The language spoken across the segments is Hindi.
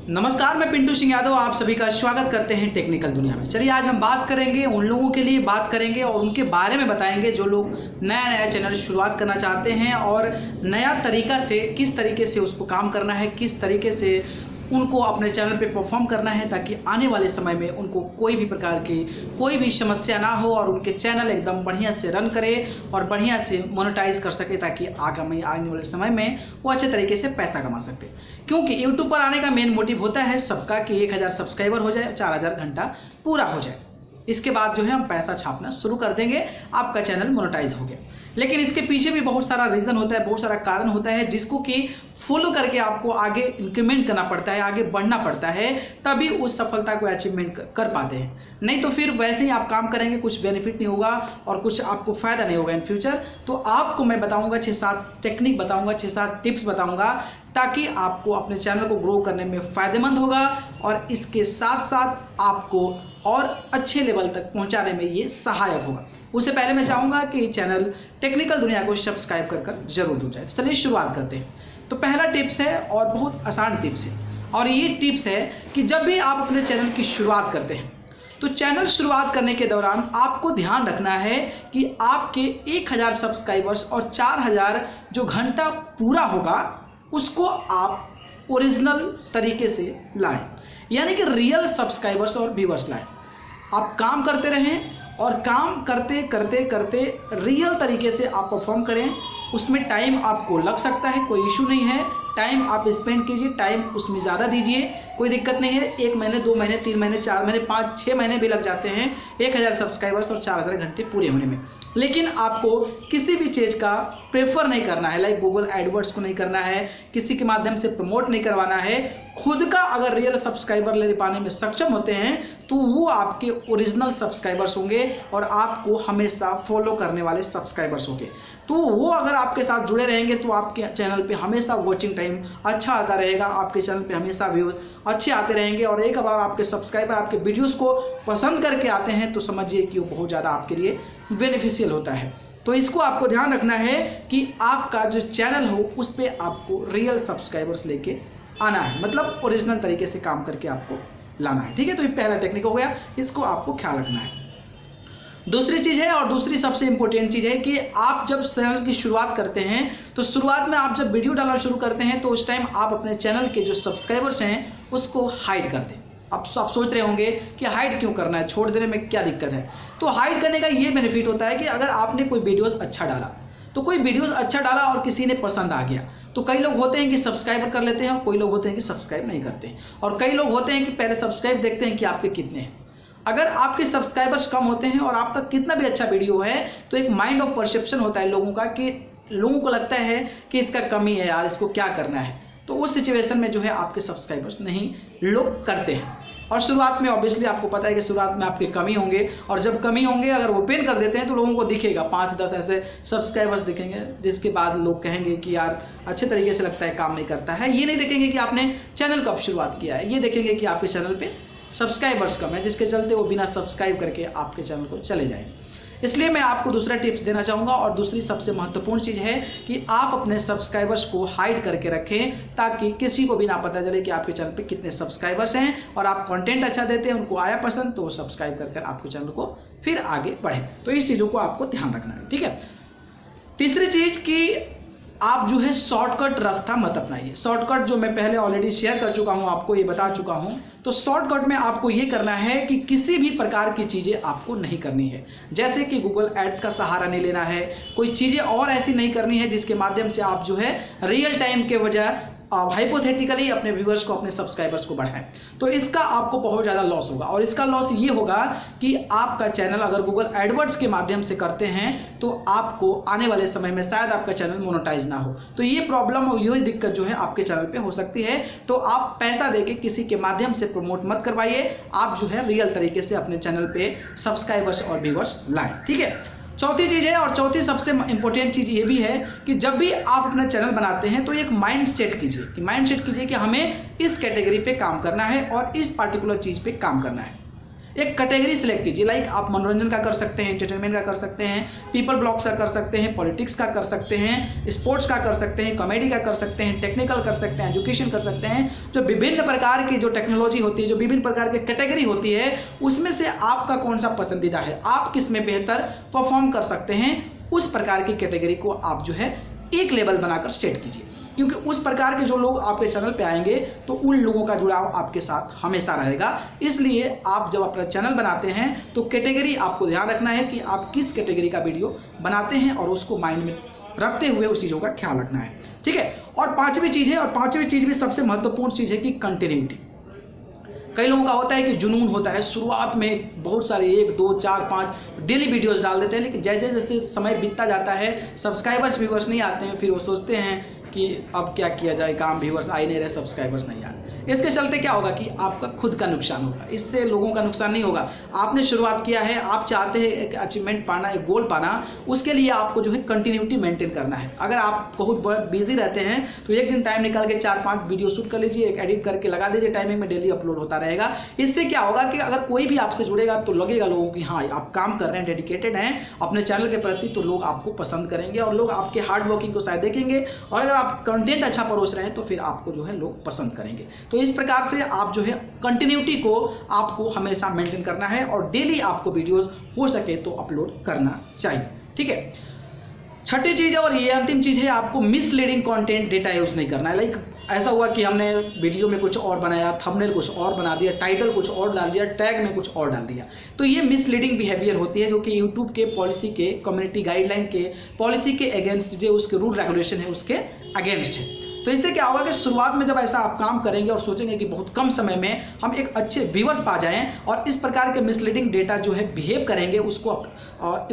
नमस्कार, मैं पिंटू सिंह यादव आप सभी का स्वागत करते हैं टेक्निकल दुनिया में। चलिए आज हम बात करेंगे उन लोगों के लिए बात करेंगे और उनके बारे में बताएंगे जो लोग नया चैनल शुरुआत करना चाहते हैं और नया तरीका से किस तरीके से उसको काम करना है, किस तरीके से उनको अपने चैनल पे परफॉर्म करना है ताकि आने वाले समय में उनको कोई भी प्रकार की कोई भी समस्या ना हो और उनके चैनल एकदम बढ़िया से रन करे और बढ़िया से मोनेटाइज कर सके ताकि आने वाले समय में वो अच्छे तरीके से पैसा कमा सकते। क्योंकि यूट्यूब पर आने का मेन मोटिव होता है सबका कि 1000 सब्सक्राइबर हो जाए, 4000 घंटा पूरा हो जाए, इसके बाद जो है हम पैसा छापना शुरू कर देंगे, आपका चैनल मोनेटाइज हो गया। लेकिन इसके पीछे भी बहुत सारा रीज़न होता है, बहुत सारा कारण होता है जिसको कि फॉलो करके आपको आगे इंक्रीमेंट करना पड़ता है, आगे बढ़ना पड़ता है, तभी उस सफलता को अचीवमेंट कर पाते हैं। नहीं तो फिर वैसे ही आप काम करेंगे, कुछ बेनिफिट नहीं होगा और कुछ आपको फ़ायदा नहीं होगा इन फ्यूचर। तो आपको मैं बताऊंगा 6-7 टेक्निक बताऊंगा, 6-7 टिप्स बताऊंगा ताकि आपको अपने चैनल को ग्रो करने में फ़ायदेमंद होगा और इसके साथ साथ आपको और अच्छे लेवल तक पहुंचाने में ये सहायक होगा। उससे पहले मैं चाहूँगा कि चैनल टेक्निकल दुनिया को सब्सक्राइब कर जरूर हो जाए। चलिए शुरुआत करते हैं। तो पहला टिप्स है और बहुत आसान टिप्स है और ये टिप्स है कि जब भी आप अपने चैनल की शुरुआत करते हैं तो चैनल शुरुआत करने के दौरान आपको ध्यान रखना है कि आपके 1000 सब्सक्राइबर्स और 4000 जो घंटा पूरा होगा उसको आप ओरिजिनल तरीके से लाएं, यानी कि रियल सब्सक्राइबर्स और व्यूअर्स लाएं। आप काम करते रहें और काम करते करते करते रियल तरीके से आप परफॉर्म करें। उसमें टाइम आपको लग सकता है, कोई इशू नहीं है, टाइम आप स्पेंड कीजिए, टाइम उसमें ज़्यादा दीजिए, कोई दिक्कत नहीं है। 1 महीने, 2 महीने, 3 महीने, 4 महीने, 5-6 महीने भी लग जाते हैं 1000 सब्सक्राइबर्स और 4000 घंटे पूरे होने में। लेकिन आपको किसी भी चीज़ का प्रेफर नहीं करना है, लाइक गूगल एडवर्ड्स को नहीं करना है, किसी के माध्यम से प्रमोट नहीं करवाना है। खुद का अगर रियल सब्सक्राइबर ले पाने में सक्षम होते हैं तो वो आपके ओरिजिनल सब्सक्राइबर्स होंगे और आपको हमेशा फॉलो करने वाले सब्सक्राइबर्स होंगे। तो वो अगर आपके साथ जुड़े रहेंगे तो आपके चैनल पे हमेशा वॉचिंग टाइम अच्छा आता रहेगा, आपके चैनल पे हमेशा व्यूज़ अच्छे आते रहेंगे और एक बार आपके सब्सक्राइबर आपके वीडियोस को पसंद करके आते हैं तो समझिए कि वो बहुत ज़्यादा आपके लिए बेनिफिशियल होता है। तो इसको आपको ध्यान रखना है कि आपका जो चैनल हो उस पर आपको रियल सब्सक्राइबर्स लेके आना है, मतलब ओरिजिनल तरीके से काम करके आपको लाना है। ठीक है, तो ये पहला टेक्निक हो गया, इसको आपको ख्याल रखना है। दूसरी चीज़ है और दूसरी सबसे इंपॉर्टेंट चीज़ है कि आप जब चैनल की शुरुआत करते हैं तो शुरुआत में आप जब वीडियो डालना शुरू करते हैं तो उस टाइम आप अपने चैनल के जो सब्सक्राइबर्स हैं उसको हाइड कर दें। अब आप सोच रहे होंगे कि हाइड क्यों करना है, छोड़ देने में क्या दिक्कत है। तो हाइड करने का ये बेनिफिट होता है कि अगर आपने कोई वीडियोस अच्छा डाला तो कोई वीडियोस अच्छा डाला और किसी ने पसंद आ गया तो कई लोग होते हैं कि सब्सक्राइब कर लेते हैं और कोई लोग होते हैं कि सब्सक्राइब नहीं करते हैं और कई लोग होते हैं कि पहले सब्सक्राइब देखते हैं कि आपके कितने हैं। अगर आपके सब्सक्राइबर्स कम होते हैं और आपका कितना भी अच्छा वीडियो है तो एक माइंड ऑफ परसेप्शन होता है लोगों का कि लोगों को लगता है कि इसका कमी है यार, इसको क्या करना है। तो उस सिचुएशन में जो है आपके सब्सक्राइबर्स नहीं लोग करते हैं। और शुरुआत में ऑब्वियसली आपको पता है कि शुरुआत में आपके कमी होंगे और जब कमी होंगे अगर ओपन कर देते हैं तो लोगों को दिखेगा 5-10 ऐसे सब्सक्राइबर्स दिखेंगे जिसके बाद लोग कहेंगे कि यार अच्छे तरीके से लगता है, काम नहीं करता है। ये नहीं देखेंगे कि आपने चैनल कब शुरुआत किया है, ये देखेंगे कि आपके चैनल पे सब्सक्राइबर्स कम है जिसके चलते वो बिना सब्सक्राइब करके आपके चैनल को चले जाएंगे। इसलिए मैं आपको दूसरा टिप्स देना चाहूँगा और दूसरी सबसे महत्वपूर्ण चीज़ है कि आप अपने सब्सक्राइबर्स को हाइड करके रखें ताकि किसी को भी ना पता चले कि आपके चैनल पे कितने सब्सक्राइबर्स हैं और आप कंटेंट अच्छा देते हैं, उनको आया पसंद तो वो सब्सक्राइब कर आपके चैनल को फिर आगे बढ़ें। तो इस चीज़ों को आपको ध्यान रखना है। ठीक है, तीसरी चीज़ कि आप जो है शॉर्टकट रास्ता मत अपनाइए। शॉर्टकट जो मैं पहले ऑलरेडी शेयर कर चुका हूं, आपको ये बता चुका हूं। तो शॉर्टकट में आपको ये करना है कि किसी भी प्रकार की चीज़ें आपको नहीं करनी है, जैसे कि गूगल एड्स का सहारा नहीं लेना है, कोई चीज़ें और ऐसी नहीं करनी है जिसके माध्यम से आप जो है रियल टाइम के बजाय हाइपोथेटिकली अपने व्यूअर्स को, अपने सब्सक्राइबर्स को बढ़ाएं। तो इसका आपको बहुत ज़्यादा लॉस होगा और इसका लॉस ये होगा कि आपका चैनल अगर गूगल एडवर्ड्स के माध्यम से करते हैं तो आपको आने वाले समय में शायद आपका चैनल मोनेटाइज ना हो। तो ये प्रॉब्लम और ये दिक्कत जो है आपके चैनल पे हो सकती है। तो आप पैसा देके किसी के माध्यम से प्रमोट मत करवाइए, आप जो है रियल तरीके से अपने चैनल पे सब्सक्राइबर्स और व्यूअर्स लाएं। ठीक है, चौथी चीज़ है और चौथी सबसे इंपॉर्टेंट चीज़ ये भी है कि जब भी आप अपना चैनल बनाते हैं तो एक माइंड सेट कीजिए कि हमें इस कैटेगरी पे काम करना है और इस पार्टिकुलर चीज़ पे काम करना है। एक कैटेगरी सिलेक्ट कीजिए। लाइक आप मनोरंजन का कर सकते हैं, एंटरटेनमेंट का कर सकते हैं, पीपल ब्लॉग्स का कर सकते हैं, पॉलिटिक्स का कर सकते हैं, स्पोर्ट्स का कर सकते हैं, कॉमेडी का कर सकते हैं, टेक्निकल कर सकते हैं, एजुकेशन कर सकते हैं। जो विभिन्न प्रकार की जो टेक्नोलॉजी होती है, जो विभिन्न प्रकार की कैटेगरी होती है, उसमें से आपका कौन सा पसंदीदा है, आप किस में बेहतर परफॉर्म कर सकते हैं, उस प्रकार की कैटेगरी को आप जो है एक लेवल बनाकर सेट कीजिए। क्योंकि उस प्रकार के जो लोग आपके चैनल पे आएंगे तो उन लोगों का जुड़ाव आपके साथ हमेशा रहेगा। इसलिए आप जब अपना चैनल बनाते हैं तो कैटेगरी आपको ध्यान रखना है कि आप किस कैटेगरी का वीडियो बनाते हैं और उसको माइंड में रखते हुए उस चीज़ों का ख्याल रखना है, ठीक है। और पांचवी चीज़ है, और पांचवी चीज़ भी सबसे महत्वपूर्ण चीज़ है कि कंटिन्यूटी। कई लोगों का होता है कि जुनून होता है, शुरुआत में बहुत सारे 1, 2, 4, 5 डेली वीडियोस डाल देते हैं, लेकिन जैसे जैसे समय बीतता जाता है, सब्सक्राइबर्स व्यूवर्स नहीं आते हैं, फिर वो सोचते हैं कि अब क्या किया जाए, काम व्यूवर्स आ ही नहीं रहे, सब्सक्राइबर्स नहीं आ रहे। इसके चलते क्या होगा कि आपका खुद का नुकसान होगा, इससे लोगों का नुकसान नहीं होगा। आपने शुरुआत किया है, आप चाहते हैं एक अचीवमेंट पाना, एक गोल पाना, उसके लिए आपको जो है कंटिन्यूटी मेंटेन करना है। अगर आप बहुत बिजी रहते हैं तो एक दिन टाइम निकाल के 4-5 वीडियो शूट कर लीजिए, एक एडिट करके लगा दीजिए, टाइमिंग में डेली अपलोड होता रहेगा। इससे क्या होगा कि अगर कोई भी आपसे जुड़ेगा तो लगेगा लोगों की हाँ आप काम कर रहे हैं, डेडिकेटेड हैं अपने चैनल के प्रति, तो लोग आपको पसंद करेंगे और लोग आपके हार्ड वर्किंग को शायद देखेंगे। और अगर आप कंटेंट अच्छा परोस रहे हैं तो फिर आपको जो है लोग पसंद करेंगे। तो इस प्रकार से आप जो है कंटिन्यूटी को आपको हमेशा मेंटेन करना है और डेली आपको वीडियोस हो सके तो अपलोड करना चाहिए, ठीक है। छठी चीज़ है और ये अंतिम चीज़ है, आपको मिसलीडिंग कंटेंट डेटा यूज़ नहीं करना है। लाइक ऐसा हुआ कि हमने वीडियो में कुछ और बनाया, थंबनेल कुछ और बना दिया, टाइटल कुछ और डाल दिया, टैग में कुछ और डाल दिया, तो ये मिसलीडिंग बिहेवियर होती है जो कि यूट्यूब के पॉलिसी के, कम्युनिटी गाइडलाइन के पॉलिसी के अगेंस्ट, जो उसके रूल रेगुलेशन है उसके अगेंस्ट है। तो इससे क्या होगा कि शुरुआत में जब ऐसा आप काम करेंगे और सोचेंगे कि बहुत कम समय में हम एक अच्छे व्यूअर्स पा जाएं और इस प्रकार के मिसलीडिंग डेटा जो है बिहेव करेंगे, उसको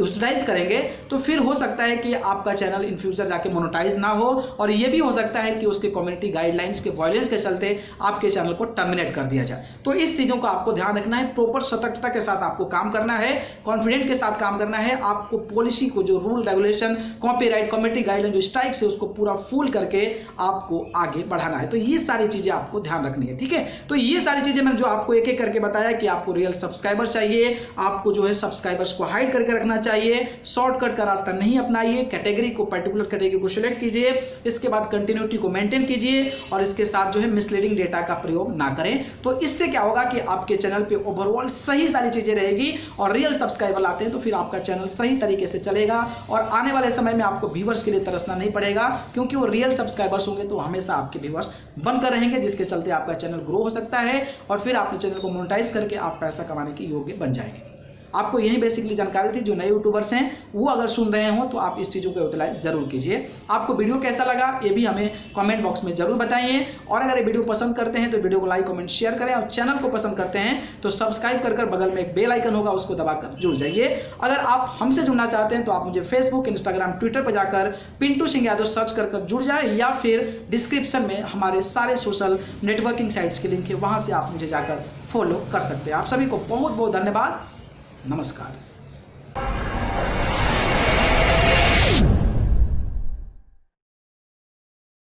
यूटिलाइज करेंगे, तो फिर हो सकता है कि आपका चैनल इन फ्यूचर जाके मोनेटाइज ना हो और ये भी हो सकता है कि उसके कम्युनिटी गाइडलाइंस के वायलेंस के चलते आपके चैनल को टर्मिनेट कर दिया जाए। तो इस चीज़ों को आपको ध्यान रखना है, प्रॉपर सतर्कता के साथ आपको काम करना है, कॉन्फिडेंट के साथ काम करना है। आपको पॉलिसी को, जो rule regulation, copyright, community guideline, जो स्ट्राइक्स है, उसको पूरा फुल करके आपको आगे बढ़ाना है। तो ये सारी चीजें आपको ध्यान रखनी है, ठीक है। तो ये सारी चीजें मैंने जो आपको एक एक करके बताया कि आपको रियल सब्सक्राइबर चाहिए, आपको जो है सब्सक्राइबर्स को हाइड करके रखना चाहिए, शॉर्टकट का रास्ता नहीं अपनाइए, कैटेगरी को, पर्टिकुलर कैटेगरी को सिलेक्ट कीजिए, इसके बाद कंटिन्यूटी को मेंटेन कीजिए और इसके साथ जो है मिसलीडिंग डेटा का प्रयोग ना करें। तो इससे क्या होगा कि आपके चैनल पे ओवरऑल सही सारी चीजें रहेगी और रियल सब्सक्राइबर आते हैं तो फिर आपका चैनल सही तरीके से चलेगा और आने वाले समय में आपको व्यूअर्स के लिए तरसना नहीं पड़ेगा, क्योंकि वो रियल सब्सक्राइबर्स होंगे तो हमेशा आपके व्यूअर्स बनकर रहेंगे, जिसके चलते आपका चैनल ग्रो हो सकता है और फिर अपने चैनल को मोनेटाइज करके आप पैसा कमाने के योग्य बन जाएंगे। आपको यही बेसिकली जानकारी थी। जो नए यूट्यूबर्स हैं वो अगर सुन रहे हो तो आप इस चीज़ों को यूटिलाइज जरूर कीजिए। आपको वीडियो कैसा लगा ये भी हमें कमेंट बॉक्स में जरूर बताइए और अगर ये वीडियो पसंद करते हैं तो वीडियो को लाइक, कमेंट, शेयर करें और चैनल को पसंद करते हैं तो सब्सक्राइब कर बगल में एक बेल आइकन होगा उसको दबाकर जुड़ जाइए। अगर आप हमसे जुड़ना चाहते हैं तो आप मुझे फेसबुक, इंस्टाग्राम, ट्विटर पर जाकर पिंटू सिंह यादव सर्च कर जुड़ जाए या फिर डिस्क्रिप्शन में हमारे सारे सोशल नेटवर्किंग साइट्स के लिंक है, वहाँ से आप मुझे जाकर फॉलो कर सकते हैं। आप सभी को बहुत बहुत धन्यवाद। नमस्कार।